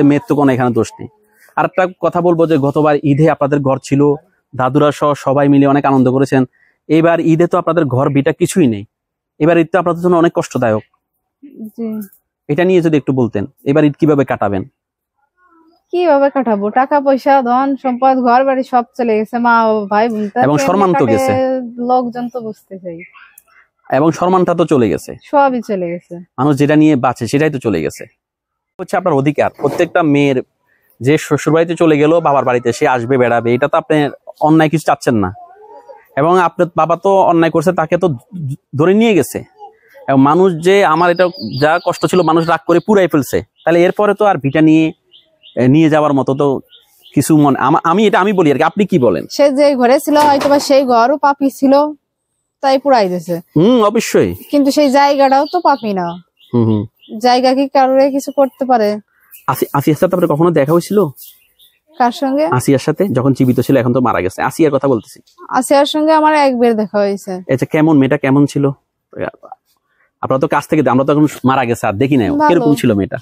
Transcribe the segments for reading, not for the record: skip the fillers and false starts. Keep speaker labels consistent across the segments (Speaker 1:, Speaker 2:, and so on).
Speaker 1: যে মেয়ের তো কোনো এখানে দোষ নেই। আর একটা কথা বলবো যে গতবার ঈদে আপনাদের ঘর ছিল, দাদুরা সহ সবাই মিলে অনেক আনন্দ করেছেন। এইবার ঈদে তো আপনাদের ঘর বিটা কিছুই নেই, এবার ঈদ তো আপনাদের জন্য অনেক কষ্টদায়ক। এটা নিয়ে যদি একটু বলতেন, এবার ঈদ কিভাবে কাটাবেন?
Speaker 2: কিভাবে কাটাবো, টাকা পয়সা ধন সম্পদ ঘর বাড়ি সব চলে গেছে, মা ভাই বোন
Speaker 1: এবং সম্মান তো গেছে,
Speaker 2: লোকজন তো বুঝতে চাই,
Speaker 1: এবং সম্মানটা তো চলে গেছে,
Speaker 2: সবই চলে গেছে।
Speaker 1: মানুষ যেটা নিয়ে বাঁচে সেটাই তো চলে গেছে। হচ্ছে আপনার অধিকার, প্রত্যেকটা মেয়ের যে শ্বশুর বাড়িতে চলে গেল বাবার বাড়িতে সে আসবে বেড়াবে, এটা তো আপনি অন্যায় কিছু চাচ্ছেন না। এবং আপনার বাবা তো অন্যায় করছে, তাকে তো ধরে নিয়ে গেছে। এবং মানুষ যে আমার এটা যা কষ্ট ছিল মানুষ রাগ করে পুরাই ফেলছে, তাহলে এরপরে তো আর ভিটা নিয়ে যাওয়ার মতো তো কিছু মনে আমি বলি আর কি, আপনি কি বলেন?
Speaker 2: সে যে ঘরে ছিল হয়তো বা সেই ঘরও পাপি ছিল তাই পুরাই দিয়েছে।
Speaker 1: অবশ্যই,
Speaker 2: কিন্তু সেই জায়গাটাও তো পাপি না। জায়গা কি কারোর কিছু করতে পারে?
Speaker 1: আসিয়ার সাথে আপনার কখনো দেখা হয়েছিল?
Speaker 2: কার সঙ্গে?
Speaker 1: আসিয়ার সাথে, যখন জীবিত ছিল, এখন তো মারা গেছে। আসিয়ার কথা বলতেছি।
Speaker 2: আসিয়ার সঙ্গে আমার একবার দেখা হয়েছে।
Speaker 1: আচ্ছা, কেমন মেয়েটা, কেমন ছিল? আপনারা তো কাছ থেকে, আমরা তো এখন মারা গেছে আর দেখি নাই, কিরকম ছিল মেয়েটা,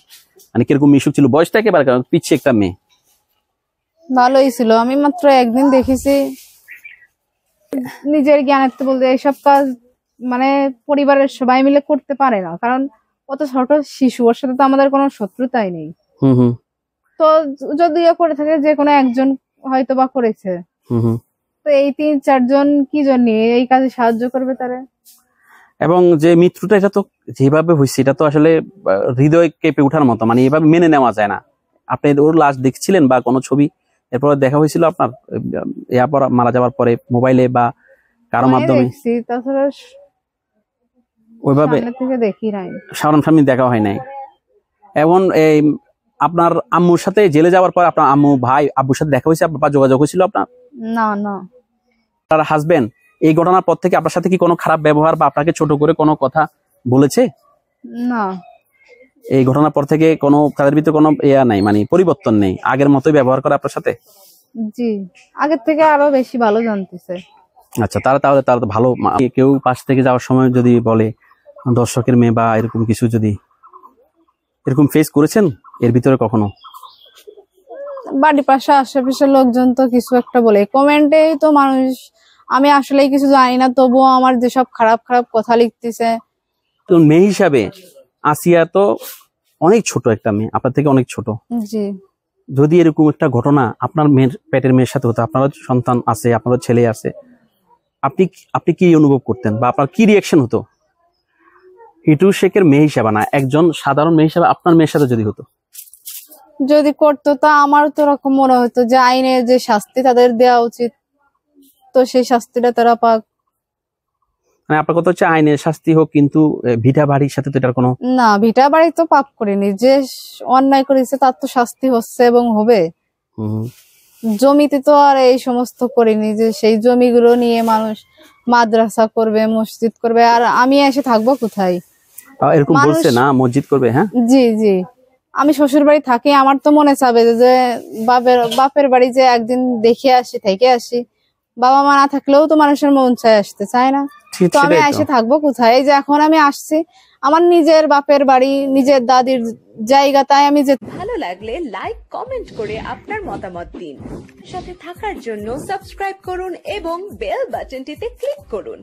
Speaker 1: মানে কিরকম মিশুক ছিল? বয়সটা একেবারে পিছিয়ে একটা মেয়ে।
Speaker 2: ভালোই ছিল, আমি মাত্র একদিন দেখেছি। নিজের জ্ঞানার্থে বলতে এইসব কাজ মানে পরিবারের সবাই মিলে করতে পারে না, কারণ অত ছোট শিশু, ওর সাথে তো আমাদের কোনো শত্রুতাই নেই। তো যদিও করে থাকে যে কোনো একজন হয়তো বা করেছে, তো এই 3-4 জন কি জন্য এই কাজে সাহায্য করবে তারা?
Speaker 1: এবং যে মৃত্যুটা, এটা তো যেভাবে হয়েছে এটা তো আসলে হৃদয় কেঁপে ওঠার মতো, মানে এভাবে মেনে নেওয়া যায় না। আপনি ওর লাশ দেখছিলেন বা কোনো ছবি এরপর দেখা হয়েছিল আপনার মারা যাওয়ার পরে মোবাইলে বা কারো মাধ্যমে?
Speaker 2: তাছাড়া
Speaker 1: ওইভাবে
Speaker 2: দেখি নাই,
Speaker 1: সামনাসামনি দেখা হয় নাই। এবং এই আপনার আম্মুর সাথে জেলে যাওয়ার পর আপনার আম্মু ভাই আব্বুর সাথে দেখা হয়েছে আপনার, যোগাযোগ হয়েছিল আপনার?
Speaker 2: না না।
Speaker 1: আপনার হাজবেন্ড এই ঘটনার পর থেকে আপনার সাথে কি কোনো খারাপ ব্যবহার বা আপনাকে ছোট করে কোনো কথা বলেছে?
Speaker 2: না।
Speaker 1: এই ঘটনার পর থেকে কোনো তাদের ভিতরে কোনো নাই, মানে পরিবর্তন নেই, আগের মতোই ব্যবহার করে আপনার সাথে?
Speaker 2: জি, আগের থেকে আরো বেশি ভালো জানতেছে।
Speaker 1: আচ্ছা, তারা তো ভালো। কেউ পাশ থেকে যাওয়ার সময় যদি বলে দর্শকের মেয়ে বা এরকম কিছু, যদি এরকম ফেস করেছেন এর ভিতরে কখনো?
Speaker 2: বাড়ির পাশে আশেপাশের লোকজন তো কিছু একটা বলে, কমেন্টেই তো মানুষ, আমি আসলে কিছু জানি না, তবুও আমার যেসব খারাপ খারাপ কথা লিখতেছে।
Speaker 1: তো মেয়ে হিসাবে আসিয়া তো অনেক ছোট একটা মেয়ে, আপনার থেকে অনেক ছোট।
Speaker 2: জি।
Speaker 1: যদি এরকম একটা ঘটনা আপনার পেটের মেয়ের সাথে হতো, আপনারও সন্তান আছে, আপনারও ছেলে আছে, আপনি কি অনুভব করতেন বা আপনার কি রিয়াকশন হতো? হিটু শেখের মেয়ে হিসাবে না, একজন সাধারণ মেয়ে হিসাবে আপনার মেয়ের সাথে যদি হতো?
Speaker 2: যদি করতো তা আমার তো রকম মনে হতো যে আইনে যে শাস্তি তাদের দেওয়া উচিত, তো সেই শাস্তিটা তারা পাক।
Speaker 1: মানে আপনার কথা হচ্ছে আইনের শাস্তি হোক, কিন্তু ভিটা বাড়ির সাথে তো এটার কোনো
Speaker 2: না, ভিটা বাড়ি তো পাপ করেনি, যে অন্যায় করেছে তার তো শাস্তি হচ্ছে এবং হবে। জমিতে তো আর এই সমস্ত করিনি যে সেই জমিগুলো নিয়ে মানুষ মাদ্রাসা করবে, মসজিদ করবে, আর আমি এসে থাকবো কোথায়?
Speaker 1: এরকম বলছে না মসজিদ করবে? হ্যাঁ,
Speaker 2: জি জি, আমি শ্বশুর বাড়ি থাকি, আমার তো মনে চাবে যে বাপের বাড়ি যে একদিন দেখে আসি, থেকে আসি। বাবা মা না থাকলেও তো মানুষের মন চায় আসতে, চায় না? তো আমি এসে থাকবো কোথায়? এই যে এখন আমি আসছি আমার নিজের বাপের বাড়ি, নিজের দাদির জায়গা, তাই আমি যে।
Speaker 3: ভালো লাগলে লাইক কমেন্ট করে আপনার মতামত দিন। সাথে থাকার জন্য সাবস্ক্রাইব করুন এবং বেল বাটনটিতে ক্লিক করুন।